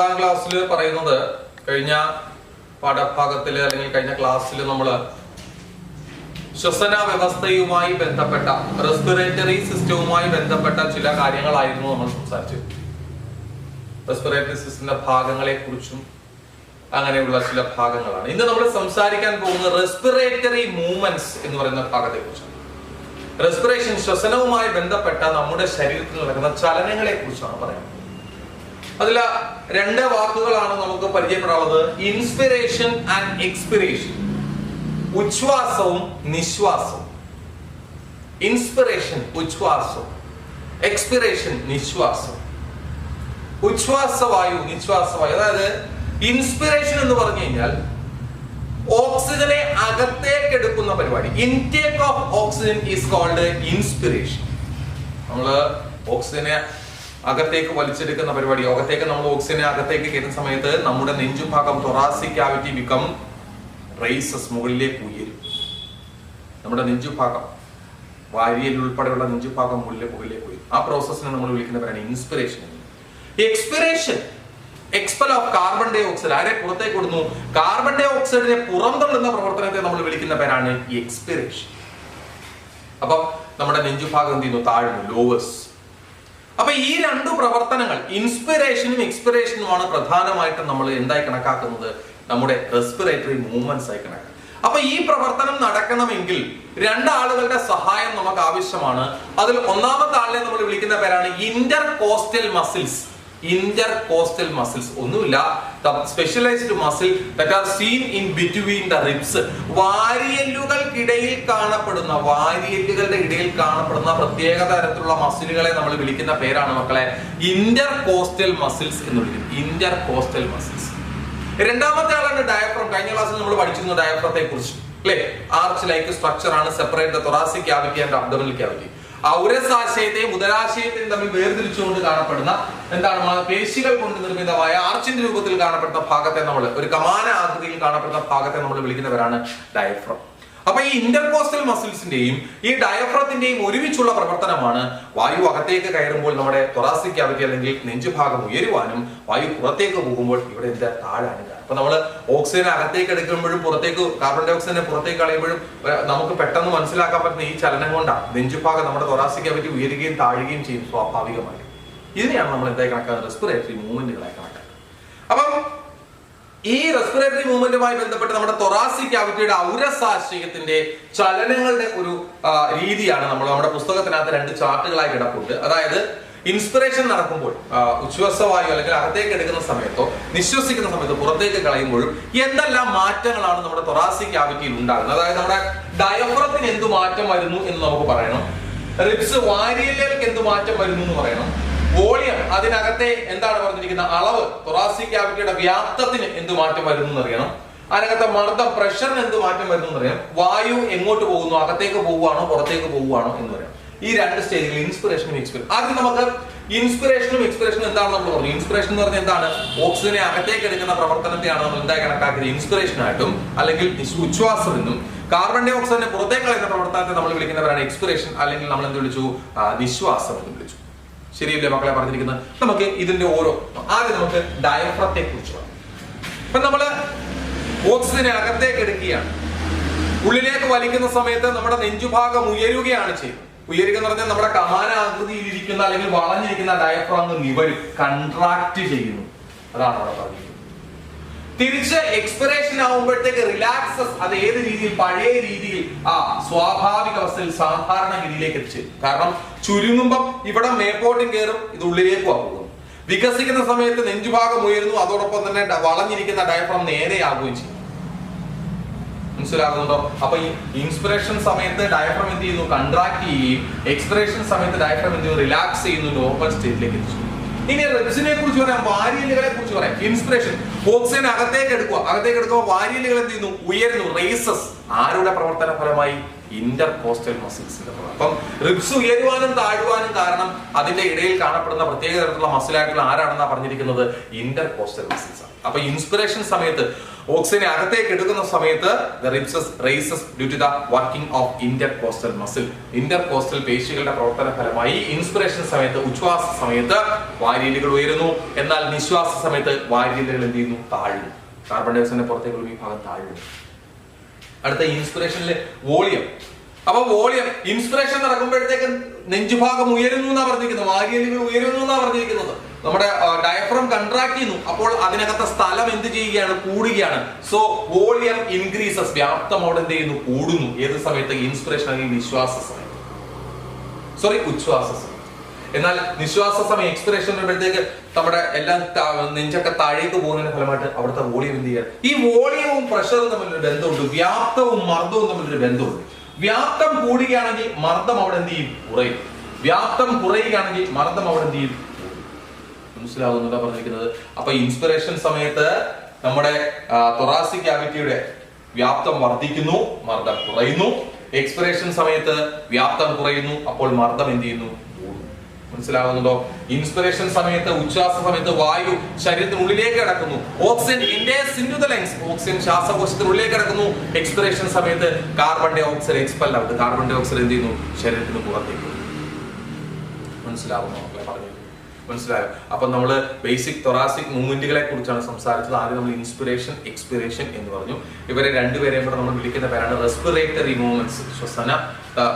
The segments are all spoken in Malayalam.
9ാം ക്ലാസ്സിൽ പറയുന്നത് കഴിഞ്ഞ പാഠഭാഗത്തിൽ അല്ലെങ്കിൽ കഴിഞ്ഞ ക്ലാസ്സിൽ നമ്മൾ ശ്വസന വ്യവസ്ഥയുമായി ബന്ധപ്പെട്ട റെസ്പിറേറ്ററി സിസ്റ്റവുമായി ബന്ധപ്പെട്ട ചില കാര്യങ്ങളായിരുന്നു നമ്മൾ സംസാരിച്ചത്. റെസ്പിറേറ്ററി സിസ്റ്റത്തിന്റെ ഭാഗങ്ങളെ കുറിച്ചും അങ്ങനെയുള്ള ചില ഭാഗങ്ങളാണ് ഇന്ന് നമ്മൾ സംസാരിക്കാൻ പോകുന്നത്. റെസ്പിറേറ്ററി മൂവ്മെന്റ്സ് എന്ന് പറയുന്ന ഭാഗത്തെ കുറിച്ചാണ്. റെസ്പിറേഷൻ, ശ്വസനവുമായി ബന്ധപ്പെട്ട നമ്മുടെ ശരീരത്തിൽ നടക്കുന്ന ചലനങ്ങളെ കുറിച്ചാണ് പറയുന്നത്. അതിൽ രണ്ട് വാക്കുകളാണ് നമുക്ക് പരിചയപ്പെടാനുള്ളത്: ഇൻസ്പിറേഷൻ ആൻഡ് എക്സ്പിറേഷൻ. ഉച്ഛ്വാസവും നിശ്വാസവും. ഇൻസ്പിറേഷൻ ഉച്ഛ്വാസം, എക്സ്പിറേഷൻ നിശ്വാസം. ഉച്ഛ്വാസവായു, നിശ്വാസവായു. അതായത് ഇൻസ്പിറേഷൻ എന്ന് പറഞ്ഞു കഴിഞ്ഞാൽ ഓക്സിജനെ അകത്തേക്ക് എടുക്കുന്ന പരിപാടി. Intake of oxygen is called inspiration. നമ്മള് ഓക്സിജനെ അകത്തേക്ക് വലിച്ചെടുക്കുന്ന പരിപാടി. അകത്തേക്ക് നമ്മൾ ഓക്സിജനെ അകത്തേക്ക് കയറ്റുന്ന സമയത്ത് നമ്മുടെ നെഞ്ചുഭാഗം തൊറാസിക് ക്യാവിറ്റി ബിക്കം റൈസസ്, മുകളിലേക്ക് ഉയരും. നമ്മുടെ നെഞ്ചുഭാഗം, വാരിയൽ ഉൾപ്പെടെയുള്ള നെഞ്ചുഭാഗം മുകളിലേക്ക് ഉയരും. ആ പ്രോസസ്സിനെ നമ്മൾ വിളിക്കുന്ന പേരാണ് inspiration. Expiration, expel of carbon dye ഓക്സൈഡ്. ആരെ പുറത്തേക്ക് വിടുന്നു? കാർബൺ ഡൈ ഓക്സൈഡിനെ പുറന്തള്ളുന്ന പ്രവർത്തനത്തെ നമ്മൾ വിളിക്കുന്ന പേരാണ് എക്സ്പിറേഷൻ. അപ്പൊ നമ്മുടെ നെഞ്ചുഭാഗം എന്ത് ചെയ്യുന്നു? താഴുന്നു, ലോവേഴ്സ്. അപ്പൊ ഈ രണ്ടു പ്രവർത്തനങ്ങൾ, ഇൻസ്പിറേഷനും എക്സ്പിറേഷനുമാണ് പ്രധാനമായിട്ടും നമ്മൾ എന്തായി കണക്കാക്കുന്നത്? നമ്മുടെ റെസ്പിറേറ്ററി മൂവ്മെന്റ്സ് ആയി കണക്കാക്കുക. അപ്പൊ ഈ പ്രവർത്തനം നടക്കണമെങ്കിൽ രണ്ടാളുകളുടെ സഹായം നമുക്ക് ആവശ്യമാണ്. അതിൽ ഒന്നാമത്തെ ആളിനെ നമ്മൾ വിളിക്കുന്ന പേരാണ് ഇന്റർകോസ്റ്റൽ മസിൽസ്. ഇന്റർകോസ്റ്റൽ മസിൽസ് ഒന്നുമില്ല, specialised muscle that are seen in between the ribs. വാരിയല്ലുകൾക്കിടയിൽ കാണപ്പെടുന്ന, വാരിയല്ലുകളുടെ ഇടയിൽ കാണപ്പെടുന്ന പ്രത്യേക തരത്തിലുള്ള മസിലുകളെ നമ്മൾ വിളിക്കുന്ന പേരാണ് മക്കളെ ഇന്റർകോസ്റ്റൽ മസിൽസ് എന്ന് വിളിക്കും. Intercostal muscles. രണ്ടാമത്തെ ആളാണ് ഡയഫ്രം. കഴിഞ്ഞ ക്ലാസ്സിൽ നമ്മൾ പഠിച്ചിരുന്നു ഡയഫ്രത്തെ കുറിച്ച്, അല്ലെ? ആർച്ച് ലൈക്ക് സ്ട്രക്ചർ ആണ്, separate the thoracic cavity and abdominal cavity. ഔരസാശയത്തെയും ഉദരാശയത്തെയും തമ്മിൽ വേർതിരിച്ചുകൊണ്ട് കാണപ്പെടുന്ന എന്താണ്, പേശികൾ കൊണ്ട് നിർമ്മിതമായ ആർച്ചിന്റെ രൂപത്തിൽ കാണപ്പെടുന്ന ഭാഗത്തെ നമ്മൾ, ഒരു കമാന ആകൃതിയിൽ കാണപ്പെടുന്ന ഭാഗത്തെ നമ്മൾ വിളിക്കുന്നവരാണ് ഡയഫ്രം. അപ്പൊ ഈ ഇന്റർകോസ്റ്റൽ മസിൽസിന്റെയും ഈ ഡയഫ്രത്തിന്റെയും ഒരുമിച്ചുള്ള പ്രവർത്തനമാണ് വായു അകത്തേക്ക് കയറുമ്പോൾ നമ്മുടെ തൊറാസിക് ക്യാവിറ്റി അല്ലെങ്കിൽ നെഞ്ചുഭാഗം ഉയരുവാനും വായു പുറത്തേക്ക് പോകുമ്പോൾ ഇവിടെ എന്താ താഴാനും. അപ്പൊ നമ്മൾ ഓക്സിജൻ അകത്തേക്ക് എടുക്കുമ്പോഴും പുറത്തേക്ക് കാർബൺ ഡൈ ഓക്സൈഡിനെ പുറത്തേക്ക് കളയുമ്പോഴും നമുക്ക് പെട്ടെന്ന് മനസ്സിലാക്കാൻ പറ്റുന്ന ഈ ചലനം കൊണ്ടാണ് നെഞ്ചുഭാഗം നമ്മുടെ തൊറാസിക് ക്യാവിറ്റി ഉയരുകയും താഴുകയും ചെയ്യും സ്വാഭാവികമായി. ഇതിനെയാണ് നമ്മൾ എന്തായി കണക്കാക്കുന്നത്? റെസ്പിറേറ്ററി മൂവ്മെന്റുകളായി കണക്കാക്കുന്നത്. അപ്പം ഈ റെസ്പിറേറ്ററി മൂവ്മെന്റുമായി ബന്ധപ്പെട്ട് നമ്മുടെ തൊറാസിക് ക്യാവിറ്റിയുടെ ഔരസാശയത്തിന്റെ ചലനങ്ങളുടെ ഒരു രീതിയാണ് നമ്മുടെ പുസ്തകത്തിനകത്ത് രണ്ട് ചാർട്ടുകളായി കിടപ്പുണ്ട്. അതായത് ഇൻസ്പിറേഷൻ നടക്കുമ്പോൾ ഉച്ഛ്വാസവായു അല്ലെങ്കിൽ അകത്തേക്ക് എടുക്കുന്ന സമയത്തോ നിശ്വസിക്കുന്ന സമയത്തോ പുറത്തേക്ക് കളയുമ്പോഴും എന്തെല്ലാം മാറ്റങ്ങളാണ് നമ്മുടെ തൊറാസിക് ക്യാവിറ്റിയിൽ ഉണ്ടാകുന്നത്. അതായത് നമ്മുടെ ഡയഫ്രത്തിന് എന്ത് മാറ്റം വരുന്നു എന്ന് നമുക്ക് പറയണം. റിബ്സ്, വാരിയലുകൾക്ക് എന്ത് മാറ്റം വരുന്നു എന്ന് പറയണം. വോളിയം, അതിനകത്തെ എന്താണ് പറഞ്ഞിരിക്കുന്ന അളവ്, തൊറാസിക് ക്യാവിറ്റിയുടെ വ്യാപ്തത്തിന് എന്ത് മാറ്റം വരുന്നു എന്നറിയണം. അതിനകത്തെ മർദ്ദം, പ്രഷറിന് എന്ത് മാറ്റം വരുന്നു എന്നറിയാം. വായു എങ്ങോട്ട് പോകുന്നു, അകത്തേക്ക് പോവുകയാണോ പുറത്തേക്ക് പോവുകയാണോ എന്ന് പറയാം. ഈ രണ്ട് സ്റ്റേജുകൾ ഇൻസ്പിറേഷനും എക്സ്പിറേഷൻ. ആദ്യം നമുക്ക് ഇൻസ്പിറേഷനും എക്സ്പിറേഷനും എന്താണെന്ന് നമ്മൾ പറഞ്ഞു. ഇൻസ്പിറേഷൻ എന്ന് പറഞ്ഞാൽ എന്താണ്? ഓക്സിജനെ അകത്തേക്ക് എടുക്കുന്ന പ്രവർത്തനത്തെയാണ് നമ്മൾ എന്തായി കണക്കാക്കിയത്? ഇൻസ്പിറേഷൻ ആയിട്ടും അല്ലെങ്കിൽ ഉച്ഛ്വാസം എന്നും. കാർബൺ ഡൈ ഓക്സൈഡിനെ പുറത്തേക്ക് കളയുന്ന പ്രവർത്തനത്തെ നമ്മൾ വിളിക്കുന്നവരാണ് എക്സ്പിറേഷൻ, അല്ലെങ്കിൽ നമ്മൾ എന്ത് വിളിച്ചു? നിശ്വാസം എന്ന് വിളിച്ചു. ശരിയല്ലേ മക്കളെ പറഞ്ഞിരിക്കുന്നത്? നമുക്ക് ഇതിന്റെ ആദ്യം നമുക്ക് ഡയഫ്രത്തെ കുറിച്ച് പറയാം. ഇപ്പൊ നമ്മള് ഓക്സിജനെ അകത്തേക്ക് എടുക്കുകയാണ്. ഉള്ളിലേക്ക് വലിക്കുന്ന സമയത്ത് നമ്മുടെ നെഞ്ചുഭാഗം ഉയരുകയാണ് ചെയ്യുന്നത്. ഉയരുക എന്ന് പറഞ്ഞാൽ നമ്മുടെ കമാന ആകൃതിയിൽ ഇരിക്കുന്ന അല്ലെങ്കിൽ വളഞ്ഞിരിക്കുന്ന ഡയഫ്രം നിവരും, കൺട്രാക്ട് ചെയ്യുന്നു. അതാണ് അവിടെ പറഞ്ഞിരിക്കുന്നത്. തിരിച്ച് എക്സ്പിറേഷൻ ആവുമ്പോഴത്തേക്ക് റിലാക്സസ്. അത് ഏത് രീതിയിൽ? പഴയ രീതിയിൽ, സ്വാഭാവിക അവസ്ഥയിൽ സാധാരണ ഗതിയിലേക്ക് എത്തിച്ചു. കാരണം ചുരുങ്ങുമ്പം ഇവിടെ മേപ്പോട്ടും കയറും, ഇത് ഉള്ളിലേക്ക് പോകും. വികസിക്കുന്ന സമയത്ത് നെഞ്ചുഭാഗം ഉയരുന്നു, അതോടൊപ്പം തന്നെ വളഞ്ഞിരിക്കുന്ന ഡയഫ്രം നേരെയാകുകയും ചെയ്യും. മനസ്സിലാകുന്നുണ്ടോ? അപ്പൊ ഈ ഇൻസ്പിറേഷൻ സമയത്ത് ഡയഫ്രം എന്ത് ചെയ്യുന്നു? കൺട്രാക്ട് ചെയ്യുകയും എക്സ്പിറേഷൻ സമയത്ത് ഡയഫ്രം എന്ത് ചെയ്യുന്നു? റിലാക്സ് ചെയ്യുന്നു, നോർമൽ സ്റ്റേറ്റിലേക്ക് എത്തിച്ചു. ഇനി റിബ്സിനെ കുറിച്ച് പറയാം, വാരിയലുകളെ കുറിച്ച് പറയാം. ഇൻസ്പിറേഷൻ, ഓക്സിജൻ അകത്തേക്ക് എടുക്കുക. അകത്തേക്ക് എടുക്കുമ്പോൾ വാരിയലുകൾ എന്ത് ചെയ്യുന്നു? ഉയരുന്നു, റേസസ്. ആരുടെ പ്രവർത്തന ഫലമായി? ഇന്റർകോസ്റ്റൽ മസിൽസിന്റെ പ്രവർത്തനം. അപ്പം റിബ്സ് ഉയരുവാനും താഴുവാനും കാരണം അതിന്റെ ഇടയിൽ കാണപ്പെടുന്ന പ്രത്യേക തരത്തിലുള്ള മസിലായിട്ടുള്ള ആരാണെന്നാ പറഞ്ഞിരിക്കുന്നത്? ഇന്റർകോസ്റ്റൽ മസിൽസ് ആണ്. അപ്പൊ ഇൻസ്പിറേഷൻ സമയത്ത് ഓക്സിജനെ അകത്തേക്ക് എടുക്കുന്ന സമയത്ത് the ribs raises due to the working of intercostal muscle. Intercostal പേശികളുടെ പ്രവർത്തന ഫലമായി ഇൻസ്പിറേഷൻ സമയത്ത്, ഉച്ഛ്വാസ സമയത്ത് വാരിയലുകൾ ഉയരുന്നു. എന്നാൽ നിശ്വാസ സമയത്ത് വാരിയലുകൾ എന്ത് ചെയ്യുന്നു? താഴുന്നു. കാർബൺ ഡൈ ഓക്സൈഡിന്റെ പുറത്തേക്കുള്ള ഈ ഭാഗം താഴുന്നു. അടുത്ത ഇൻസ്പിറേഷനിലെ വോളിയം. അപ്പൊ വോളിയം ഇൻസ്പിറേഷൻ നടക്കുമ്പോഴത്തേക്ക് നെഞ്ചുഭാഗം ഉയരുന്നു എന്നാ പറഞ്ഞിരിക്കുന്നത്, വാരിയലുകൾ ഉയരുന്നു എന്നാ പറഞ്ഞിരിക്കുന്നത്. നമ്മുടെ ഡയഫ്രം കൺട്രാക്ട് ചെയ്യുന്നു. അപ്പോൾ അതിനകത്തെ സ്ഥലം എന്ത് ചെയ്യുകയാണ്? കൂടുകയാണ്. സോ വോളിയം ഇൻക്രീസസ്, വ്യാപ്തം അവിടെ എന്ത് ചെയ്യുന്നു? കൂടുന്നു. ഏത് സമയത്ത്? ഇൻസ്പിറേഷൻ അല്ലെങ്കിൽ നിശ്വാസ സമയത്ത്, ഉച്ഛ്വാസ സമയം. എന്നാൽ നിശ്വാസ സമയം എക്സ്പിറേഷൻ വരുമ്പോഴത്തേക്ക് നമ്മുടെ എല്ലാം നെഞ്ചൊക്കെ താഴേക്ക് പോകുന്നതിന്റെ ഫലമായിട്ട് അവിടുത്തെ വോളിയം എന്ത് ചെയ്യുക? ഈ വോളിയവും പ്രഷറും തമ്മിലൊരു ബന്ധമുണ്ട്. വ്യാപ്തവും മർദ്ദവും തമ്മിലൊരു ബന്ധമുണ്ട്. വ്യാപ്തം കൂടുകയാണെങ്കിൽ മർദ്ദം അവിടെ എന്ത് ചെയ്യും? കുറയും. വ്യാപ്തം കുറയുകയാണെങ്കിൽ മർദ്ദം അവിടെ എന്ത് ചെയ്യും? മനസ്സിലാവുന്നുണ്ടോ പറഞ്ഞിരിക്കുന്നത്? അപ്പൊ ഇൻസ്പിറേഷൻ സമയത്ത് നമ്മുടെ തൊറാസിക് ക്യാവിറ്റിയുടെ വ്യാപ്തം വർദ്ധിക്കുന്നു, മർദ്ദം കുറയുന്നു. എക്സ്പിറേഷൻ സമയത്ത് വ്യാപ്തം കുറയുന്നു, അപ്പോൾ മർദ്ദം എന്ത് ചെയ്യുന്നു? മനസ്സിലാവുന്നുണ്ടോ? ഇൻസ്പിറേഷൻ സമയത്ത്, ഉച്ഛ്വാസ സമയത്ത് വായു ശരീരത്തിനുള്ളിലേക്ക് കിടക്കുന്നു. Oxygen enters into the lungs, oxygen ശ്വാസകോശത്തിനുള്ളിലേക്ക് കിടക്കുന്നു. എക്സ്പിറേഷൻ സമയത്ത് carbon dye oxide expel out, carbon dye oxide എന്ത് ചെയ്യുന്നു? ശരീരത്തിന് പുറത്തേക്ക്. മനസ്സിലാവുന്നു മക്കളെ പറഞ്ഞു? മനസ്സിലായോ? അപ്പൊ നമ്മള് ബേസിക് തൊറാസിക് മൂവ്മെന്റുകളെ കുറിച്ചാണ് സംസാരിച്ചത്. ആദ്യം നമ്മൾ ഇൻസ്പിറേഷൻ, എക്സ്പിറേഷൻ എന്ന് പറഞ്ഞു. ഇവരെ രണ്ടുപേരെയും കൂടെ നമ്മൾ വിളിക്കുന്ന പേരാണ് റെസ്പിറേറ്ററി മൂവ്മെന്റ്സ്, ശ്വസന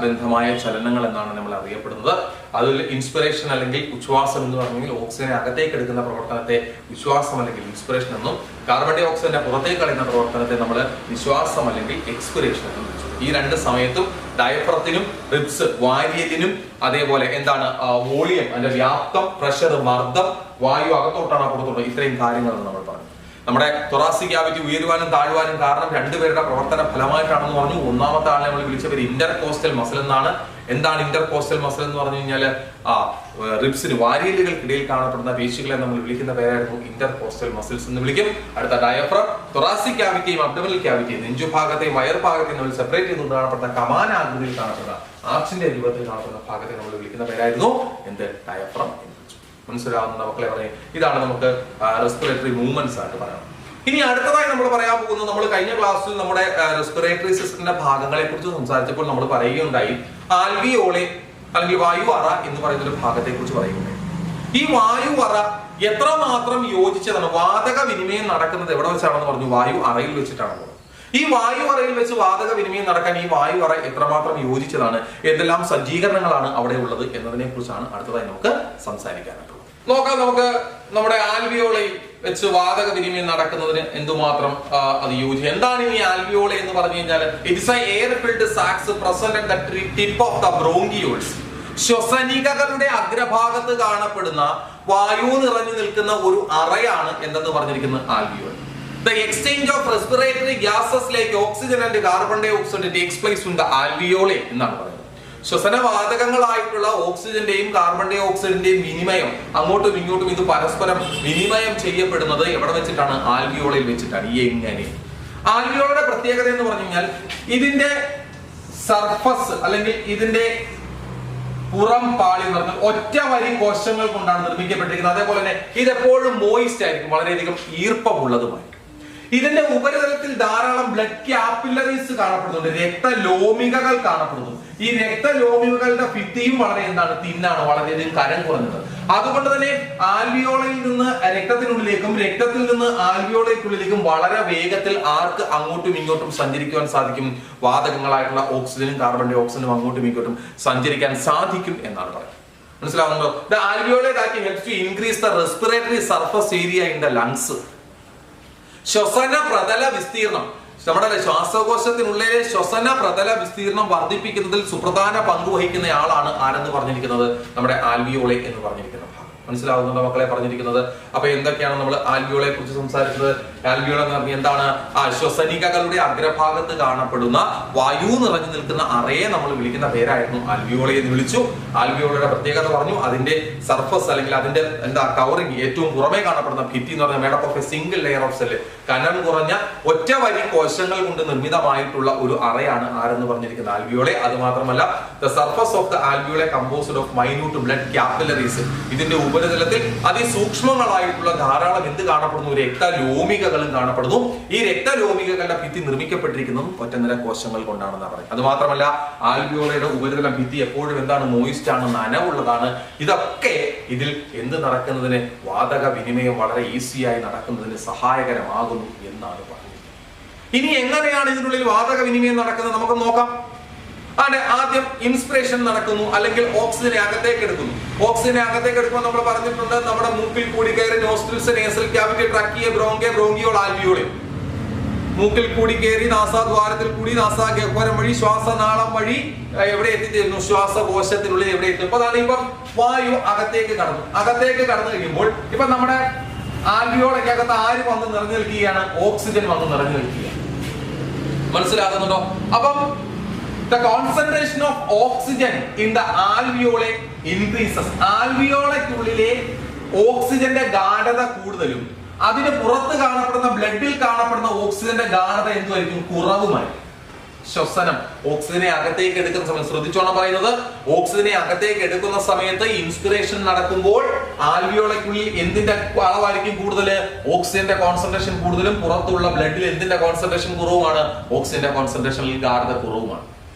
ബന്ധമായ ചലനങ്ങൾ എന്നാണ് നമ്മൾ അറിയപ്പെടുന്നത്. അതിൽ ഇൻസ്പിറേഷൻ അല്ലെങ്കിൽ ഉച്ഛ്വാസം എന്ന് പറഞ്ഞെങ്കിൽ ഓക്സിജനെ അകത്തേക്ക് എടുക്കുന്ന പ്രവർത്തനത്തെ ഉച്ഛ്വാസം അല്ലെങ്കിൽ ഇൻസ്പിറേഷൻ എന്നും, കാർബൺ ഡൈ ഓക്സൈഡിനെ പുറത്തേക്ക് കളയുന്ന പ്രവർത്തനത്തെ നമ്മൾ നിശ്വാസം അല്ലെങ്കിൽ എക്സ്പിറേഷൻ എന്നും വിളിച്ചു. ഈ രണ്ട് സമയത്തും ഡയഫ്രത്തിനും റിബ്സ് വാരിയലിനും അതേപോലെ എന്താണ് വോളിയം, അതിന്റെ വ്യാപ്തം, പ്രഷർ, മർദ്ദം, വായു അകത്തോട്ടാണ് പുറത്തോട്ടാണ്, ഇത്രയും കാര്യങ്ങളാണ് നമ്മൾ പറഞ്ഞത്. നമ്മുടെ തൊറാസിക് ക്യാവിറ്റി ഉയരുവാനും താഴുവാനും കാരണം രണ്ടുപേരുടെ പ്രവർത്തന ഫലമായിട്ടാണെന്ന് പറഞ്ഞു. ഒന്നാമത്തെ ആളെ നമ്മൾ വിളിച്ച പേര് ഇന്റർകോസ്റ്റൽ മസിൽ എന്നാണ്. എന്താണ് ഇന്റർകോസ്റ്റൽ മസിൽ എന്ന് പറഞ്ഞു കഴിഞ്ഞാൽ റിബ്സിന് വാരിയലുകൾക്കിടയിൽ കാണപ്പെടുന്ന പേശികളെ നമ്മൾ വിളിക്കുന്ന പേരായിരുന്നു ഇന്റർകോസ്റ്റൽ മസിൽസ് എന്ന് വിളിക്കും. അടുത്ത ഡയഫ്രം, തൊറാസിക് ക്യാവിറ്റിയും അബ്ഡോമിനൽ ക്യാവിറ്റിയും നെഞ്ചുഭാഗത്തെയും വയർഭാഗത്തെയും നമ്മൾ സെപ്പറേറ്റ് ചെയ്തുകൊണ്ട് കാണപ്പെടുന്ന കമാനാകൃതിയിൽ കാണപ്പെടുന്ന ആർച്ചിന്റെ രൂപത്തിൽ കാണപ്പെടുന്ന ഭാഗത്തെ നമ്മൾ വിളിക്കുന്ന പേരായിരുന്നു എന്ത്? ഡയഫ്രം. മനസ്സിലാവുന്ന മക്കളെ പറയും. ഇതാണ് നമുക്ക് റെസ്പിറേറ്ററി മൂവ്മെന്റ്സ് ആയിട്ട് പറയണം. ഇനി അടുത്തതായി നമ്മൾ പറയാൻ പോകുന്നത്, നമ്മൾ കഴിഞ്ഞ ക്ലാസ്സിൽ നമ്മുടെ റെസ്പിറേറ്ററി സിസ്റ്റത്തിന്റെ ഭാഗങ്ങളെ കുറിച്ച് സംസാരിച്ചപ്പോൾ നമ്മൾ പറയുകയുണ്ടായി ആൽവിയോളെ അല്ലെങ്കിൽ വായു അറ എന്ന് പറയുന്ന ഒരു ഭാഗത്തെ കുറിച്ച് പറയുകയുണ്ടായി. ഈ വായു അറ എത്രമാത്രം യോജിച്ചതാണ്? വാതക വിനിമയം നടക്കുന്നത് എവിടെ വെച്ചാണെന്ന് പറഞ്ഞു? വായു അറയിൽ വെച്ചിട്ടാണ്. ഈ വായു അറയിൽ വെച്ച് വാതക വിനിമയം നടക്കാൻ ഈ വായു അറ എത്രമാത്രം യോജിച്ചതാണ്, എന്തെല്ലാം സജ്ജീകരണങ്ങളാണ് അവിടെ ഉള്ളത് എന്നതിനെ കുറിച്ചാണ് അടുത്തതായി നമുക്ക് സംസാരിക്കാനായിട്ടുള്ളത്. നോക്കാം നമുക്ക് നമ്മുടെ ആൽവിയോളയിൽ വെച്ച് വാതക വിനിമയം നടക്കുന്നതിന് എന്തുമാത്രം അത് യോജിക്കും. എന്താണ് ഈ ആൽവിയോള എന്ന് പറഞ്ഞു കഴിഞ്ഞാൽ? It's a air filled sacs present at the tip of the bronchioles. ശ്വസനികകളുടെ അഗ്രഭാഗത്ത് കാണപ്പെടുന്ന വായു നിറഞ്ഞു നിൽക്കുന്ന ഒരു അറയാണ് എന്തെന്ന് പറഞ്ഞിരിക്കുന്നത്? ആൽവിയോൾ. The exchange of respiratory gases like oxygen and carbon dioxide takes place in the alveoli എന്നാണ് പറയുന്നത്. ശ്വസനവാതകങ്ങളായിട്ടുള്ള ഓക്സിജന്റെയും കാർബൺ ഡൈ ഓക്സൈഡിന്റെയും വിനിമയം അങ്ങോട്ടും ഇങ്ങോട്ടും ഇത് പരസ്പരം വിനിമയം ചെയ്യപ്പെടുന്നത് എവിടെ വെച്ചിട്ടാണ്? ആൽവിയോളയിൽ വെച്ചിട്ടാണ്. എങ്ങനെ? ആൽവിയോളയുടെ പ്രത്യേകത എന്ന് പറഞ്ഞു കഴിഞ്ഞാൽ ഇതിന്റെ സർഫസ് അല്ലെങ്കിൽ ഇതിന്റെ പുറം പാളി എന്ന് പറഞ്ഞാൽ ഒറ്റ വരി കോശങ്ങൾ കൊണ്ടാണ് നിർമ്മിക്കപ്പെട്ടിരിക്കുന്നത്. അതേപോലെ തന്നെ ഇതെപ്പോഴും മോയിസ്റ്റ് ആയിരിക്കും, വളരെയധികം ഈർപ്പമുള്ളതുമായിരിക്കും. ഇതിന്റെ ഉപരിതലത്തിൽ ധാരാളം ബ്ലഡ് ക്യാപ്പിലറീസ് കാണപ്പെടുന്നുണ്ട്, രക്തലോമികകൾ കാണപ്പെടുന്നു. ഈ രക്തലോമികകളുടെ ഭിത്തിയും വളരെ എന്താണ്? തിന്നാണ്, വളരെയധികം കനം കുറഞ്ഞത്. അതുകൊണ്ട് തന്നെ ആൽവിയോളയിൽ നിന്ന് രക്തത്തിനുള്ളിലേക്കും രക്തത്തിൽ നിന്ന് ആൽവിയോളയ്ക്കുള്ളിലേക്കും വളരെ വേഗത്തിൽ ആർക്ക് അങ്ങോട്ടും ഇങ്ങോട്ടും സഞ്ചരിക്കുവാൻ സാധിക്കും? വാതകങ്ങളായിട്ടുള്ള ഓക്സിജനും കാർബൺ ഡൈ ഓക്സൈഡും അങ്ങോട്ടും ഇങ്ങോട്ടും സഞ്ചരിക്കാൻ സാധിക്കും എന്നാണ് പറയുന്നത്. മനസ്സിലാവുന്നുണ്ടോ? The alveoli that helps to increase the respiratory surface area in the lungs. ശ്വസന പ്രതല വിസ്തീർണം, നമ്മുടെ ശ്വാസകോശത്തിനുള്ളിലെ ശ്വസന പ്രതല വിസ്തീർണം വർദ്ധിപ്പിക്കുന്നതിൽ സുപ്രധാന പങ്ക് വഹിക്കുന്ന ആളാണ് ആരെന്ന് പറഞ്ഞിരിക്കുന്നത്? നമ്മുടെ ആൽവിയോളെ എന്ന് പറഞ്ഞിരിക്കുന്ന ഭാഗം. മനസ്സിലാവുന്നുണ്ടോ മക്കളെ പറഞ്ഞിരിക്കുന്നത്? അപ്പൊ എന്തൊക്കെയാണ് നമ്മൾ ആൽവിയോളെ കുറിച്ച് സംസാരിച്ചത്? ആൽവിയോൾ എന്ന് പറഞ്ഞാൽ എന്താണ്? ശ്വസനികകളുടെ അഗ്രഭാഗത്ത് കാണപ്പെടുന്ന വായു നിറഞ്ഞു നിൽക്കുന്ന അറയെ നമ്മൾ വിളിക്കുന്ന പേരായിരുന്നു ആൽവിയോളെ എന്ന് വിളിച്ചു. ആൽവിയോളയുടെ പ്രത്യേകത പറഞ്ഞു. അതിന്റെ സർഫസ് അല്ലെങ്കിൽ അതിന്റെ കവറിംഗ്, ഏറ്റവും പുറമേ കാണപ്പെടുന്ന ഭിത്തി എന്ന് പറഞ്ഞാൽ made up of A single layer of cell, കനം കുറഞ്ഞ ഒറ്റ വരി കോശങ്ങൾ കൊണ്ട് നിർമ്മിതമായിട്ടുള്ള ഒരു അറയാണ് ആരെന്ന് പറഞ്ഞിരിക്കുന്നത് ആൽവിയോളെ. അത് മാത്രമല്ല, the surface of the alveoli composed of minute blood capillaries. ഇതിന്റെ ഉപരിതലത്തിൽ അതിസൂക്ഷ്മങ്ങളായിട്ടുള്ള ധാരാളം എന്ത് കാണപ്പെടുന്നു? രക്തലോമികകളും കാണപ്പെടുന്നു. ഈ രക്തലോമികകളുടെ ഭിത്തി നിർമ്മിക്കപ്പെട്ടിരിക്കുന്നതും ഒറ്റനിര കോശങ്ങൾ കൊണ്ടാണെന്ന് പറയും. അത് മാത്രമല്ല, ആൽവിയോളയുടെ ഉപരിതല ഭിത്തി എപ്പോഴും എന്താണ്? മോയിസ്റ്റ് ആണ്, നനവുള്ളതാണ്. ഇതൊക്കെ ഇതിൽ എന്ത് നടക്കുന്നതിന്, വാതക വിനിമയം വളരെ ഈസിയായി നടക്കുന്നതിന് സഹായകരമാകുന്നു എന്നാണ് പറയുന്നത്. ഇനി എങ്ങനെയാണ് ഇതിനുള്ളിൽ വാതക വിനിമയം നടക്കുന്നത് നമുക്ക് നോക്കാം. ആദ്യം ഇൻസ്പിറേഷൻ നടക്കുന്നു, അല്ലെങ്കിൽ ഓക്സിജനെ അകത്തേക്ക് എടുക്കുന്നു. ഓക്സിജനെ അകത്തേക്ക് എടുക്കുമ്പോൾ നമ്മൾ പറഞ്ഞിട്ടുണ്ട്, നമ്മുടെ മൂക്കിൽ കൂടി കയറി nostrils, nasal cavity, trachea, bronchi, bronchiole, alveoli. മൂക്കിൽ കൂടി കയറി നാസാദ്വാരത്തിൽ കൂടി നാസാഗഹ്വരം വഴി ശ്വാസനാളം വഴി എവിടെ എത്തിച്ചേരുന്നു? ശ്വാസകോശത്തിനുള്ളിൽ എവിടെ എത്തും? അപ്പൊ അതാണ് ഇപ്പം വായു അകത്തേക്ക് കടന്നു. അകത്തേക്ക് കടന്നു കഴിയുമ്പോൾ ഇപ്പൊ നമ്മുടെ ആൽവിയോളയ്ക്കകത്ത് ആര് വന്ന് നിറഞ്ഞു നിൽക്കുകയാണ്? ഓക്സിജൻ വന്ന് നിറഞ്ഞു നിൽക്കുകയാണ്. മനസ്സിലാകുന്നുണ്ടോ? അപ്പം the concentration of oxygen in the alveoli increases. ആൽവിയോളയ്ക്കുള്ളിലെ ഓക്സിജന്റെ ഗാഢത കൂടുതലും അതിന് പുറത്ത് കാണപ്പെടുന്ന ബ്ലഡിൽ കാണപ്പെടുന്ന ഓക്സിജന്റെ ഗാഢത എന്തുമായിരിക്കും? കുറവുമായി. ശ്വസനം, ഓക്സിജനെ അകത്തേക്ക് എടുക്കുന്ന സമയത്ത് ശ്രദ്ധിച്ചോണം പറയുന്നത്. ഓക്സിജനെ അകത്തേക്ക് എടുക്കുന്ന സമയത്ത് ഇൻസ്പിറേഷൻ നടക്കുമ്പോൾ ആൽവിയോളയ്ക്കുള്ളിൽ എന്തിന്റെ അളവായിരിക്കും കൂടുതൽ? ഓക്സിജന്റെ കോൺസെൻട്രേഷൻ കൂടുതലും, പുറത്തുള്ള ബ്ലഡിൽ എന്തിന്റെ കോൺസെൻട്രേഷൻ കുറവുമാണ്? ഓക്സിജന്റെ കോൺസെൻട്രേഷനിൽ ഗാഢത കുറവുമാണ്.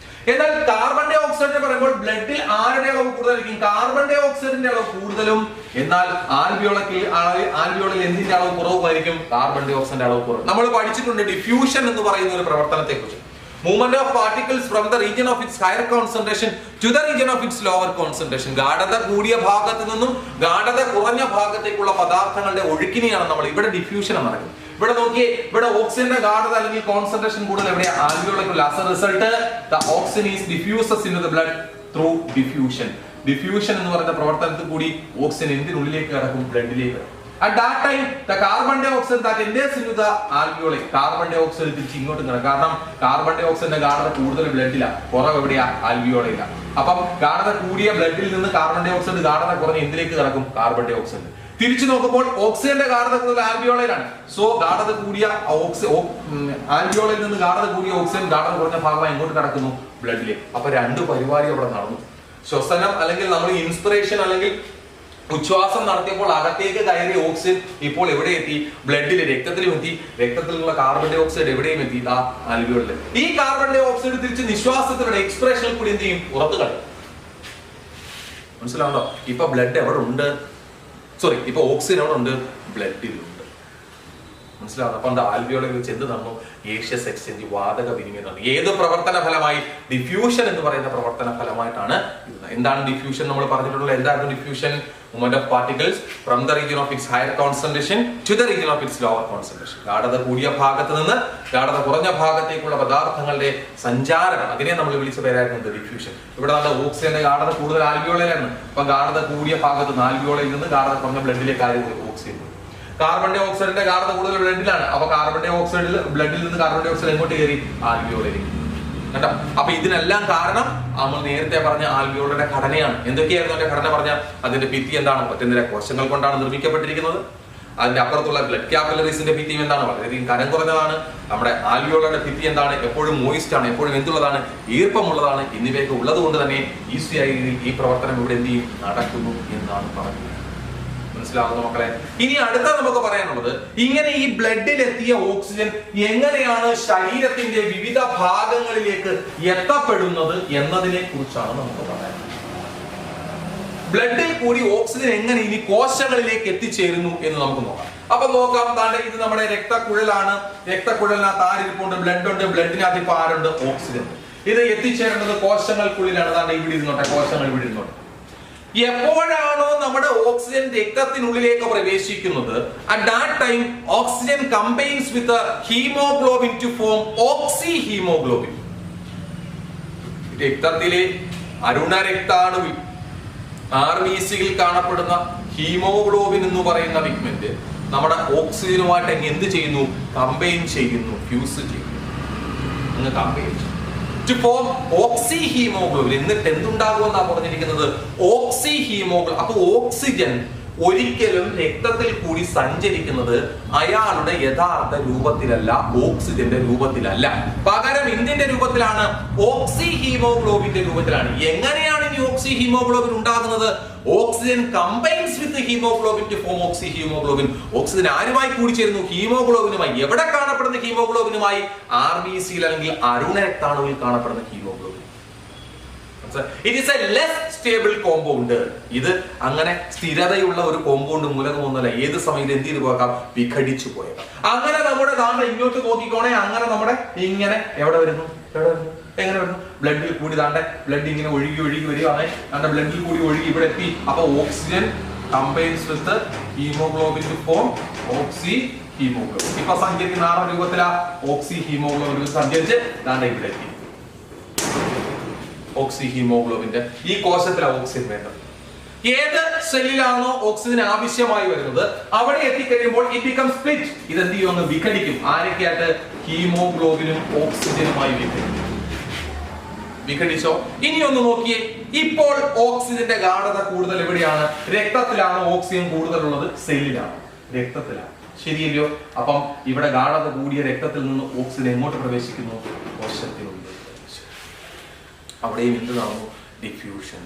എന്നാൽ കാർബൺ ഡൈ ഓക്സൈഡിനെ പറയുമ്പോൾ ബ്ലഡിൽ ആരുടെ അളവ് കൂടുതലായിരിക്കും? കാർബൺ ഡൈ ഓക്സൈഡിന്റെ അളവ് കൂടുതലും. എന്നാൽ ആൽവിയോളിൽ എന്തിന്റെ അളവ് കുറവുമായിരിക്കും? കാർബൺ ഡൈ ഓക്സൈഡിന്റെ അളവ് കുറവ്. നമ്മൾ പഠിച്ചിട്ടുണ്ട് ഡിഫ്യൂഷൻ എന്ന് പറയുന്ന ഒരു പ്രവർത്തനത്തെ കുറിച്ച്. Movement of particles from the region of its higher concentration to the region of its lower concentration. ഗാഢത കൂടിയ ഭാഗത്ത് നിന്നും ഗാഢത കുറഞ്ഞ ഭാഗത്തേക്കുള്ള പദാർത്ഥങ്ങളുടെ ഒഴുക്കിനെയാണ് നമ്മൾ ഇവിടെ ഡിഫ്യൂഷൻ നടക്കുന്നത്. ഇവിടെ നോക്കിയേ, ഇവിടെ ഓക്സിജന്റെ ഗാഢത അല്ലെങ്കിൽ കോൺസെൻട്രേഷൻ കൂടുതൽ എവിടെയാ? ആൽവിയോളയ്ക്കുള്ള. As a result the oxygen is diffuses in the blood through diffusion. Diffusion എന്ന് പറയുന്ന പ്രവർത്തനത്തിൽ കൂടി ഓക്സിജൻ എന്തിനുള്ളിലേക്ക് കിടക്കും? ബ്ലഡിലേക്ക്. At that time, the carbon dioxide that enters into the alveoli, carbon dioxide തിരിച്ച് ഇങ്ങോട്ട് കിടക്കും. കാരണം കാർബൺ ഡൈ ഓക്സൈഡിന്റെ ഗാഢത കൂടുതൽ ബ്ലഡില, കുറവ് എവിടെയാ? ആൽവിയോളയില. അപ്പം ഗാഢത കൂടിയ ബ്ലഡിൽ നിന്ന് കാർബൺ ഡൈ ഓക്സൈഡ് ഗാഢത കുറഞ്ഞ് എന്തിലേക്ക് കിടക്കും? കാർബൺ ഡൈ ഓക്സൈഡ്. തിരിച്ചു നോക്കുമ്പോൾ ഓക്സിജന്റെ ഗാഢത കൂടുതൽ ആൽവിയോളയിലാണ്. സോ ഗാഢത കൂടിയ ആൽവിയോളയിൽ നിന്ന് ഗാഢത കൂടിയ ഓക്സിജൻ ഗാഢത കുറഞ്ഞ ഭാഗമായി എങ്ങോട്ട് കിടക്കുന്നു? ബ്ലഡിലേക്ക്. അപ്പൊ രണ്ട് പരിപാടി അവിടെ നടന്നു. ശ്വസനം അല്ലെങ്കിൽ നമ്മൾ ഇൻസ്പിറേഷൻ അല്ലെങ്കിൽ ഉച്ഛ്വാസം നടത്തിയപ്പോൾ അകത്തേക്ക് കയറിയ ഓക്സിജൻ ഇപ്പോൾ എവിടെ എത്തി? ബ്ലഡിൽ, രക്തത്തിലും എത്തി. രക്തത്തിലുള്ള കാർബൺ ഡൈ ഓക്സൈഡ് എവിടെയും എത്തി? ആൽവിയോളിൽ. ഈ കാർബൺ ഡൈ ഓക്സൈഡ് തിരിച്ച് നിശ്വാസത്തിലൂടെ എക്സ്പിറേഷനിൽ കൂടി എന്ത് ചെയ്യും? പുറത്ത് കളയും. മനസ്സിലാവുണ്ടോ? ഇപ്പൊ ബ്ലഡ് എവിടെ ഉണ്ട്? ഇപ്പൊ ഓക്സിജൻ എവിടെ ഉണ്ട്? ബ്ലഡിലുണ്ട്. മനസ്സിലാവുന്നു? അപ്പൊ ആൽവിയോളയിൽ വെച്ച് എന്ത് നടന്നു? ഗേഷ്യസ് എക്സ്ചേഞ്ച്, വാതക വിനിമയം നടന്നു. ഏത് പ്രവർത്തന ഫലമായി? ഡിഫ്യൂഷൻ എന്ന് പറയുന്ന പ്രവർത്തന ഫലമായിട്ടാണ്. എന്താണ് ഡിഫ്യൂഷൻ? നമ്മൾ പറഞ്ഞിട്ടുള്ളത് എന്തായിരുന്നു diffusion? Movement of particles from the region of its higher concentration to the region of its lower concentration. ഗാഢത കൂടിയ ഭാഗത്ത് നിന്ന് ഗാഢത കുറഞ്ഞ ഭാഗത്തേക്കുള്ള പദാർത്ഥങ്ങളുടെ സഞ്ചാരം, അതിനെ നമ്മൾ വിളിച്ച പേരായിരുന്നു ഡിഫ്യൂഷൻ. ഇവിടെ നമ്മുടെ ഓക്സിജന്റെ ഗാഢത കൂടുതൽ ആൽവിയോളയിലാണ്. അപ്പൊ ഗാഢത കൂടിയ ഭാഗത്ത് നിന്ന് ആൽവിയോളയിൽ നിന്ന് ഗാഢത കുറഞ്ഞ ബ്ലഡിലേക്ക് ഓക്സിജൻ. കാർബൺ ഡൈ ഓക്സൈഡിന്റെ ഗാഢത കൂടുതൽ ബ്ലഡിലാണ്. അപ്പൊ കാർബൺ ഡൈ ഓക്സൈഡിൽ ബ്ലഡിൽ നിന്ന് കാർബൺ ഡൈ ഓക്സൈഡ് എങ്ങോട്ട് കയറി? ആൽവിയോളയിലേക്ക്. കേട്ടോ? അപ്പൊ ഇതിനെല്ലാം കാരണം നമ്മൾ നേരത്തെ പറഞ്ഞ ആൽവിയോളുടെ ഘടനയാണ്. എന്തൊക്കെയായിരുന്നു അതിന്റെ ഘടന? പറഞ്ഞ അതിന്റെ ഭിത്തി എന്താണ്? ഒറ്റനിര കോശങ്ങൾ കൊണ്ടാണ് നിർമ്മിക്കപ്പെട്ടിരിക്കുന്നത്. അതിന്റെ അപ്പുറത്തുള്ള ബ്ലഡ് ക്യാപ്പിലറീസിന്റെ ഭിത്തിയും എന്താണ്? വളരെയധികം കനം കുറഞ്ഞതാണ്. നമ്മുടെ ആൽവിയോളുടെ ഭിത്തി എന്താണ്? എപ്പോഴും മോയിസ്റ്റ് ആണ്, എപ്പോഴും എന്തുള്ളതാണ്? ഈർപ്പമുള്ളതാണ്. എന്നിവയൊക്കെ ഉള്ളത് കൊണ്ട് തന്നെ ഈസിയായ രീതിയിൽ ഈ പ്രവർത്തനം ഇവിടെ എന്ത് ചെയ്യും? നടക്കുന്നു എന്നാണ് പറയുന്നത്. മനസ്സിലാവുന്ന മക്കളെ? ഇനി അടുത്ത നമുക്ക് പറയാനുള്ളത്, ഇങ്ങനെ ഈ ബ്ലഡിൽ എത്തിയ ഓക്സിജൻ എങ്ങനെയാണ് ശരീരത്തിന്റെ വിവിധ ഭാഗങ്ങളിലേക്ക് എത്തപ്പെടുന്നത് എന്നതിനെ കുറിച്ചാണ് നമുക്ക് പറയാനുള്ളത്. ബ്ലഡിൽ കൂടി ഓക്സിജൻ എങ്ങനെ ഇനി കോശങ്ങളിലേക്ക് എത്തിച്ചേരുന്നു എന്ന് നമുക്ക് നോക്കാം. അപ്പൊ നോക്കാം. ഇത് നമ്മുടെ രക്തക്കുഴലാണ്. രക്തക്കുഴലിനകത്ത് ആരിപ്പുണ്ട്? ബ്ലഡ് ഉണ്ട്. ബ്ലഡിനകത്ത് ഇപ്പൊ ആരുണ്ട്? ഓക്സിജൻ. ഇത് എത്തിച്ചേരുന്നത് കോശങ്ങൾക്കുള്ളിലാണ്. ഇവിടെ ഇരുന്നോട്ടെ, കോശങ്ങൾ ഇവിടെ ഇരുന്നോട്ടെ. എപ്പോഴാണോ നമ്മുടെ ഓക്സിജൻ രക്തത്തിനുള്ളിലേക്ക് പ്രവേശിക്കുന്നത്, at that time oxygen combines with the hemoglobin to form oxyhemoglobin. രക്തത്തിലെ അരുണരക്താണുവിൽ RBCയിൽ കാണപ്പെടുന്ന ഹീമോഗ്ലോബിൻ എന്ന് പറയുന്ന പിഗ്മെന്റ് നമ്മുടെ ഓക്സിജനുമായിട്ട് എന്ത് ചെയ്യുന്നു? കമ്പൈൻ ചെയ്യുന്നു, ഫ്യൂസ് ചെയ്യുന്നു, കമ്പൈൻ ചെയ്യുന്നു to form oxyhemoglobin. എന്നിട്ട് എന്തുണ്ടാകുമെന്നാണ് പറഞ്ഞിരിക്കുന്നത്? ഓക്സിഹീമോഗ്ലോബിൻ. അപ്പൊ ഓക്സിജൻ ഒരിക്കലും രക്തത്തിൽ കൂടി സഞ്ചരിക്കുന്നത് അയാളുടെ യഥാർത്ഥ രൂപത്തിലല്ല, ഓക്സിജന്റെ രൂപത്തിലല്ല, പകരം എന്തിന്റെ രൂപത്തിലാണ്? ഓക്സിഹീമോഗ്ലോബിന്റെ രൂപത്തിലാണ്. എങ്ങനെയാണ് ഈ ഓക്സിഹീമോഗ്ലോബിൻ ഉണ്ടാകുന്നത്? Oxygen combines with haemoglobin to form oxyhaemoglobin. Oxygen ആരുമായി കൂടിച്ചേരുന്നു? ഹീമോഗ്ലോബിനുമായി. എവിടെ കാണപ്പെടുന്ന ഹീമോഗ്ലോബിനുമായി? RBCയിൽ അല്ലെങ്കിൽ അരുണരക്താണുവിൽ കാണപ്പെടുന്ന haemoglobin. It is a less stable compound. ഇത് അങ്ങനെ സ്ഥിരതയുള്ള ഒരു കോമ്പൗണ്ട് മൂലകമൊന്നുമല്ല. ഏത് സമയത്ത് എന്ത് ചെയ്ത് പോകാം? വിഘടിച്ചു പോയേക്കാം. അങ്ങനെ നമ്മുടെ താണ്ട ഇങ്ങോട്ട് നോക്കിക്കോണേ. അങ്ങനെ നമ്മുടെ ഇങ്ങനെ എവിടെ വരുന്നു? എങ്ങനെ വരുന്നു? ബ്ലഡിൽ കൂടി താണ്ടെ ബ്ലഡ് ഇങ്ങനെ ഒഴുകി വരികയാണ്. താണ്ടെ ബ്ലഡിൽ കൂടി ഒഴുകി ഇവിടെ എത്തി. അപ്പൊ oxygen combines with haemoglobin to form oxyhaemoglobin. ഇപ്പൊ സഞ്ചരിക്കുന്ന ആറ് രൂപത്തിലാ ഓക്സിഹീമോഗ്ലോബിൻ സഞ്ചരിച്ച് താണ്ടെ ഇവിടെ എത്തി. ഓക്സിഹീമോഗ്ലോബിന്റെ ഈ കോശത്തിലാണ് ഓക്സിജൻ വേണ്ടത്. ഏത് സെല്ലിലാണോ ഓക്സിജൻ ആവശ്യമായി വരുന്നത് അവിടെ എത്തിക്കഴിയുമ്പോൾ ഇറ്റ് ബിക്കം സ്പ്ലിറ്റ്. ഇതെന്ത് ചെയ്യുമെന്ന്? വിഘടിക്കും. ആരൊക്കെയായിട്ട്? ഹീമോഗ്ലോബിനും ഓക്സിജനുമായി വിഘടിച്ചോ? ഇനി ഒന്ന് നോക്കിയേ. ഇപ്പോൾ ഓക്സിജന്റെ ഗാഢത കൂടുതൽ എവിടെയാണ്? രക്തത്തിലാണ് ഓക്സിജൻ കൂടുതലുള്ളത്? സെല്ലിലാണ്, രക്തത്തിലാണ്. ശരിയല്ലയോ? അപ്പം ഇവിടെ ഗാഢത കൂടിയ രക്തത്തിൽ നിന്ന് ഓക്സിജൻ എങ്ങോട്ട് പ്രവേശിക്കുന്നു? കോശത്തിനുള്ളിൽ. അവിടെയും എന്ത് നടന്നു? ഡിഫ്യൂഷൻ.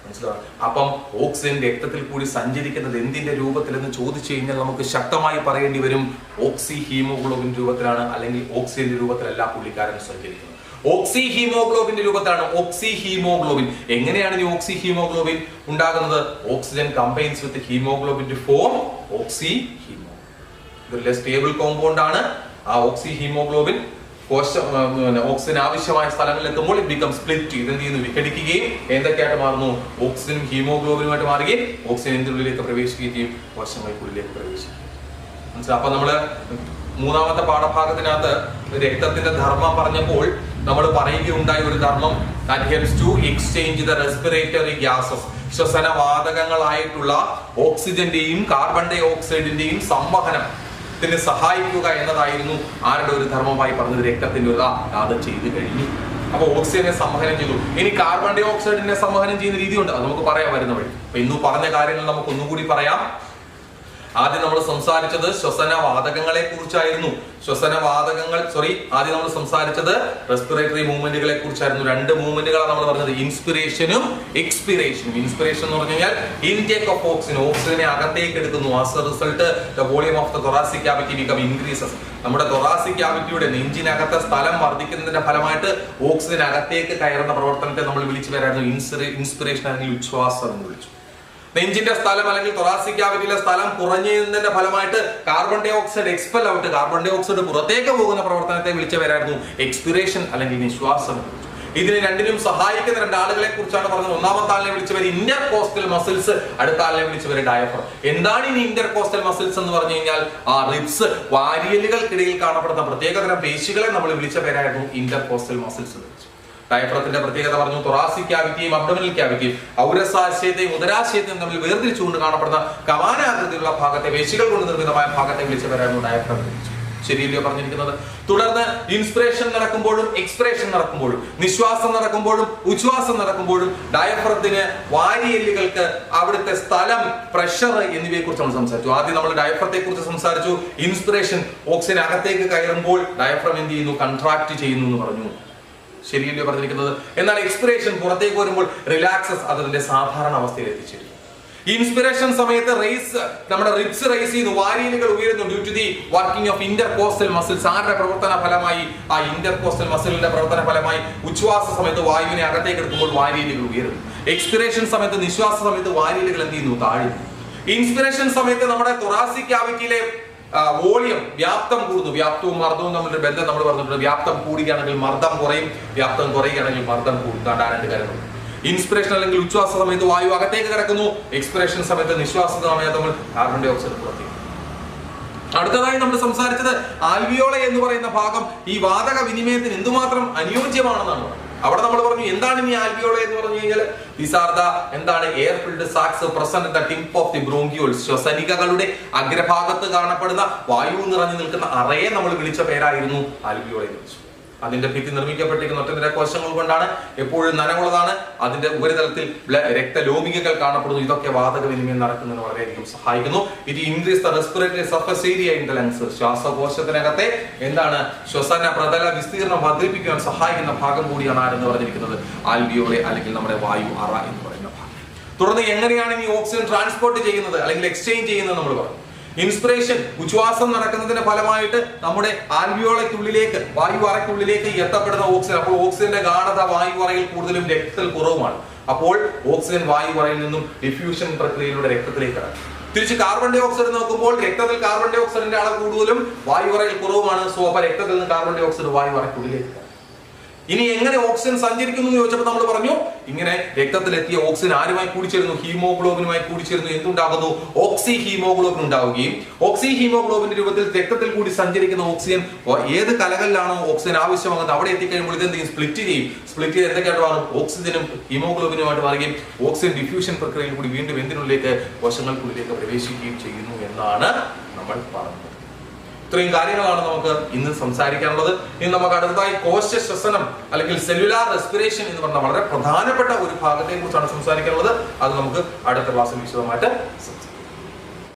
മനസ്സിലാവും. അപ്പം ഓക്സിജൻ രക്തത്തിൽ കൂടി സഞ്ചരിക്കുന്നത് എന്തിന്റെ രൂപത്തിലെന്ന് ചോദിച്ചു കഴിഞ്ഞാൽ നമുക്ക് ശക്തമായി പറയേണ്ടി വരും ഓക്സിഹീമോഗ്ലോബിൻ രൂപത്തിലാണ്, അല്ലെങ്കിൽ ഓക്സിജന്റെ രൂപത്തിലല്ല പുള്ളിക്കാരൻ സഞ്ചരിക്കുന്നത്. ഓക്സിഹീമോഗ്ലോബിന്റെ രൂപത്തിലാണ്. ഓക്സിഹീമോഗ്ലോബിൻ. എങ്ങനെയാണ് ഈ ഓക്സിഹീമോഗ്ലോബിൻ ഉണ്ടാകുന്നത്? Oxygen combines with haemoglobin to form oxyhaemoglobin. ഇതൊരു സ്റ്റേബിൾ കോമ്പൗണ്ട് ആണ്. ആ ഓക്സിഹീമോഗ്ലോബിൻ ഓക്സിജൻ ആവശ്യമായ സ്ഥലങ്ങളിൽ എത്തുമ്പോൾ ഇറ്റ് ബിക്കം സ്പ്ലിറ്റ്. ഇതെന്ത് ചെയ്യുന്നു? വിഘടിക്കുകയും എന്തൊക്കെയായിട്ട് മാറുന്നു? ഓക്സിജനും ഹീമോഗ്ലോബിനുമായിട്ട് മാറുകയും ഓക്സിജൻ എന്തിനുള്ളിലേക്ക് പ്രവേശിക്കുകയും ചെയ്യും? കോശങ്ങൾക്കുള്ളിലേക്ക് പ്രവേശിക്കും. മനസ്സിലായി? അപ്പൊ നമ്മള് മൂന്നാമത്തെ പാഠഭാഗത്തിനകത്ത് രക്തത്തിന്റെ ധർമ്മം പറഞ്ഞപ്പോൾ നമ്മൾ പറയുകയുണ്ടായ ഒരു ധർമ്മം adheres to exchange the respiratory gases. ശ്വസനവാതകങ്ങളായിട്ടുള്ള ഓക്സിജന്റെയും കാർബൺ ഡൈ ഓക്സൈഡിന്റെയും സംവഹനം സഹായിക്കുക എന്നതായിരുന്നു ആരുടെ ഒരു ധർമ്മമായി പറഞ്ഞത്? രക്തത്തിന്റെ ഒരു അത് ചെയ്തു കഴിഞ്ഞു. അപ്പൊ ഓക്സിജനെ സംവഹനം ചെയ്തു. ഇനി കാർബൺ ഡൈ ഓക്സൈഡിനെ സംവഹനം ചെയ്യുന്ന രീതിയുണ്ട്, അത് നമുക്ക് പറയാൻ വരുന്ന വഴി. അപ്പൊ ഇന്ന് പറഞ്ഞ കാര്യങ്ങൾ നമുക്ക് ഒന്നുകൂടി പറയാം. ആദ്യം നമ്മൾ സംസാരിച്ചത് ശ്വസനവാതകങ്ങളെ കുറിച്ചായിരുന്നു. ആദ്യം നമ്മൾ സംസാരിച്ചത് റെസ്പിറേറ്ററി മൂവ്മെന്റുകളെ കുറിച്ചായിരുന്നു. രണ്ട് മൂവ്മെന്റുകളാണ് നമ്മൾ പറഞ്ഞത്, ഇൻസ്പിറേഷനും എക്സ്പിറേഷനും. ഇൻസ്പിറേഷൻ എന്ന് പറഞ്ഞു കഴിഞ്ഞാൽ ഇൻടേക്ക് ഓഫ് ഓക്സിജൻ, ഓക്സിജനെ അകത്തേക്ക് എടുക്കുന്നു. As a result the volume of the thoracic cavity become increases. നമ്മുടെ thoracic cavityയുടെ നെഞ്ചിനകത്തെ സ്ഥലം വർദ്ധിക്കുന്നതിന്റെ ഫലമായിട്ട് ഓക്സിജൻ അകത്തേക്ക് കയറുന്ന പ്രവർത്തനത്തെ നമ്മൾ വിളിച്ചു വരായിരുന്നു ഇൻസ്പിറേഷൻ അല്ലെങ്കിൽ ഉച്ഛ്വാസം എന്ന് വിളിച്ചു. നെഞ്ചിന്റെ സ്ഥലം അല്ലെങ്കിൽ thoracic cavityയിലെ സ്ഥലം കുറഞ്ഞതിന്റെ ഫലമായിട്ട് carbon dye oxide expel out, carbon dye oxide പുറത്തേക്ക് പോകുന്ന പ്രവർത്തനത്തെ വിളിച്ചു വരായിരുന്നു എക്സ്പിറേഷൻ അല്ലെങ്കിൽ നിശ്വാസം. ഇതിന് രണ്ടിനും സഹായിക്കുന്ന രണ്ടാളുകളെ കുറിച്ചാണ് പറഞ്ഞത്. ഒന്നാമത്തെ ആളിനെ വിളിച്ചവർ ഇന്റർകോസ്റ്റൽ മസിൽസ്, അടുത്ത ആളിനെ വിളിച്ചവർ ഡയഫ്രം. എന്താണ് ഇനി ഇന്റർകോസ്റ്റൽ മസിൽസ് എന്ന് പറഞ്ഞു കഴിഞ്ഞാൽ റിബ്സ്, വാരിയലുകൾക്കിടയിൽ കാണപ്പെടുന്ന പ്രത്യേകതരം പേശികളെ നമ്മൾ വിളിച്ച പേരായിരുന്നു ഇന്റർകോസ്റ്റൽ മസിൽസ് എന്ന് വിളിച്ചു. ഡയഫ്രത്തിന്റെ പ്രത്യേകത പറഞ്ഞു. thoracic cavityയും അബ്ഡോമിനൽ ക്യാവിറ്റിയും ഔരസാശയത്തെയും ഉദരാശയത്തെയും തമ്മിൽ വേർതിരിച്ചുകൊണ്ട് കാണപ്പെടുന്ന കമാനാകൃതിയിലുള്ള ഭാഗത്തെ, പേശികൾ കൊണ്ട് നിർമ്മിതമായ ഭാഗത്തെ വിളിച്ച പേരായിരുന്നു ഡയഫ്രം എന്ന് വിളിച്ചു. ശരിയല്ലയോ പറഞ്ഞിരിക്കുന്നത്? തുടർന്ന് ഇൻസ്പിറേഷൻ നടക്കുമ്പോഴും എക്സ്പിറേഷൻ നടക്കുമ്പോഴും, നിശ്വാസം നടക്കുമ്പോഴും ഉച്ഛ്വാസം നടക്കുമ്പോഴും ഡയഫ്രത്തിന്, വാരിയെല്ലുകൾക്ക് അവിടുത്തെ സ്ഥലം, പ്രഷർ എന്നിവയെ കുറിച്ച് നമ്മൾ സംസാരിച്ചു. ആദ്യം നമ്മൾ ഡയഫ്രത്തെ കുറിച്ച് സംസാരിച്ചു. ഇൻസ്പിറേഷൻ, ഓക്സിജൻ അകത്തേക്ക് കയറുമ്പോൾ ഡയഫ്രം എന്ത് ചെയ്യുന്നു? കൺട്രാക്ട് ചെയ്യുന്നു എന്ന് പറഞ്ഞു. ശരിയല്ലേ പറഞ്ഞിരിക്കുന്നത്? എന്നാൽ എക്സ്പിറേഷൻ പുറത്തേക്ക് വരുമ്പോൾ റിലാക്സസ്, അതിന്റെ സാധാരണ അവസ്ഥയിൽ എത്തിച്ചേരും. ഇൻസ്പിറേഷൻ സമയത്ത് നമ്മുടെ റിബ്സ് റൈസ് ചെയ്യുന്നു, വാരിയലുകൾ ഉയരുന്നു. Due to the working of intercostal muscles. ആരുടെ പ്രവർത്തന ഫലമായി? ആ ഇന്റർകോസ്റ്റൽ മസിലിന്റെ പ്രവർത്തന ഫലമായി. ഉച്ഛ്വാസ സമയത്ത് വായുവിനെ അകത്തേക്ക് എടുക്കുമ്പോൾ വാരിയലുകൾ ഉയരുന്നു. എക്സ്പിറേഷൻ സമയത്ത്, നിശ്വാസ സമയത്ത് വാരിയലുകൾ എന്ത് ചെയ്യുന്നു? താഴുന്നു. ഇൻസ്പിറേഷൻ സമയത്ത് നമ്മുടെ thoracic cavityയിലെ വോളിയം, വ്യാപ്തം കൂടുന്നു. വ്യാപ്തവും മർദ്ദവും തമ്മിലൊരു ബന്ധം നമ്മൾ പറഞ്ഞിട്ടുണ്ട്. വ്യാപ്തം കൂടുകയാണെങ്കിൽ മർദ്ദം കുറയും, വ്യാപ്തം കുറയുകയാണെങ്കിൽ മർദ്ദം കൂടും. രണ്ട് കാര്യങ്ങൾ. ഇൻസ്പിറേഷൻ അല്ലെങ്കിൽ ഉച്ഛ്വാസ സമയത്ത് വായു അകത്തേക്ക് കിടക്കുന്നു, എക്സ്പിറേഷൻ സമയത്ത്, നിശ്വാസ സമയത്ത് നമ്മൾ കാർബൺ ഡൈ ഓക്സൈഡ് പുറത്തേക്ക്. അടുത്തതായി നമ്മൾ സംസാരിച്ചത് ആൽവിയോള എന്ന് പറയുന്ന ഭാഗം ഈ വാതക വിനിമയത്തിന് എന്തുമാത്രം അനുയോജ്യമാണെന്നാണ് പറഞ്ഞത്. അവിടെ നമ്മൾ പറഞ്ഞു എന്താണ് ഇനി ആൽവിയോളി എന്ന് പറഞ്ഞു കഴിഞ്ഞാൽ these are the എന്താണ് air filled sacs present at the tip of the bronchioles. ശ്വസനികകളുടെ അഗ്രഭാഗത്ത് കാണപ്പെടുന്ന വായു നിറഞ്ഞു നിൽക്കുന്ന അറയെ നമ്മൾ വിളിച്ച പേരായിരുന്നു ആൽവിയോളി എന്ന് വിളിച്ചു. അതിന്റെ ഭിത്തി നിർമ്മിക്കപ്പെട്ടിരിക്കുന്ന ഒറ്റനിര കോശങ്ങൾ കൊണ്ടാണ്, എപ്പോഴും നനവുള്ളതാണ്, അതിന്റെ ഉപരിതലത്തിൽ രക്തലോമികകൾ കാണപ്പെടുന്നു. ഇതൊക്കെ വാതക വിനിമയം നടക്കുന്നതിന് വളരെയധികം സഹായിക്കുന്നു. It increase the respiratory surface area in the lungs. ശ്വാസകോശത്തിനകത്തെ എന്താണ് ശ്വസന പ്രതല വിസ്തീർണം വർദ്ധിപ്പിക്കാൻ സഹായിക്കുന്ന ഭാഗം കൂടിയാണ് ആരെന്ന് പറഞ്ഞിരിക്കുന്നത് ആൽവിയോളി അല്ലെങ്കിൽ നമ്മുടെ വായു അറ എന്ന് പറയുന്ന ഭാഗം. തുടർന്ന് എങ്ങനെയാണ് ഈ ഓക്സിജൻ ട്രാൻസ്പോർട്ട് ചെയ്യുന്നത് അല്ലെങ്കിൽ എക്സ്ചേഞ്ച് ചെയ്യുന്നത് നമ്മൾ പറഞ്ഞു. ഇൻസ്പിറേഷൻ, ഉച്ഛ്വാസം നടക്കുന്നതിന്റെ ഫലമായിട്ട് നമ്മുടെ ആൽവിയോളയ്ക്കുള്ളിലേക്ക് വായു അറയ്ക്കുള്ളിലേക്ക് എത്തപ്പെടുന്ന ഓക്സിജൻ, അപ്പോൾ ഓക്സിജന്റെ ഗാഢത വായു അറയിൽ കൂടുതലും രക്തത്തിൽ കുറവുമാണ്. അപ്പോൾ ഓക്സിജൻ വായു അറയിൽ നിന്നും ഡിഫ്യൂഷൻ പ്രക്രിയയിലൂടെ രക്തത്തിലേക്ക് കടക്കും. തിരിച്ച് കാർബൺ ഡൈ ഓക്സൈഡ് നോക്കുമ്പോൾ രക്തത്തിൽ കാർബൺ ഡൈ ഓക്സൈഡിന്റെ അളവ് കൂടുതലും വായു അറയിൽ കുറവുമാണ്. സോ അപ്പൊ രക്തത്തിൽ നിന്ന് കാർബൺ ഡൈ ഓക്സൈഡ് വായു അറയ്ക്കുള്ളിലേക്ക്. ഇനി എങ്ങനെ ഓക്സിജൻ സഞ്ചരിക്കുന്നു എന്ന് ചോദിച്ചപ്പോൾ നമ്മൾ പറഞ്ഞു ഇങ്ങനെ രക്തത്തിലെത്തിയ ഓക്സിജൻ ആരുമായി കൂടിച്ചേരുന്നു? ഹീമോഗ്ലോബിനുമായി കൂടിച്ചേരുന്നു. എന്തുണ്ടാകുന്നു? ഓക്സി ഹീമോഗ്ലോബിൻ ഉണ്ടാവുകയും ഓക്സി ഹീമോഗ്ലോബിന്റെ രൂപത്തിൽ രക്തത്തിൽ കൂടി സഞ്ചരിക്കുന്ന ഓക്സിജൻ ഏത് കലകളിലാണോ ഓക്സിജൻ ആവശ്യമാകുന്നത് അവിടെ എത്തിക്കഴിയുമ്പോൾ ഇതെന്തെങ്കിലും സ്പ്ലിറ്റ് ചെയ്യും. സ്പ്ലിറ്റ് ചെയ്ത് എന്തൊക്കെയായിട്ട് മാറും? ഓക്സിജനും ഹീമോഗ്ലോബിനുമായിട്ട് മാറുകയും ഓക്സിജൻ ഡിഫ്യൂഷൻ പ്രക്രിയയിൽ കൂടി വീണ്ടും എന്തിനുള്ളിലേക്ക് കോശങ്ങൾക്കുള്ളിലേക്ക് പ്രവേശിക്കുകയും ചെയ്യുന്നു എന്നാണ് നമ്മൾ പറഞ്ഞത്. ഇത്രയും കാര്യങ്ങളാണ് നമുക്ക് ഇന്ന് സംസാരിക്കാനുള്ളത്. ഇനി നമുക്ക് അടുത്തതായി കോശ ശ്വസനം അല്ലെങ്കിൽ സെല്ലുലാർ റെസ്പിറേഷൻ എന്ന് പറഞ്ഞ വളരെ പ്രധാനപ്പെട്ട ഒരു ഭാഗത്തെ കുറിച്ചാണ് സംസാരിക്കാനുള്ളത്. അത് നമുക്ക് അടുത്ത ക്ലാസ്സിൽ വിശദമായിട്ട് സംസാരിക്കാം.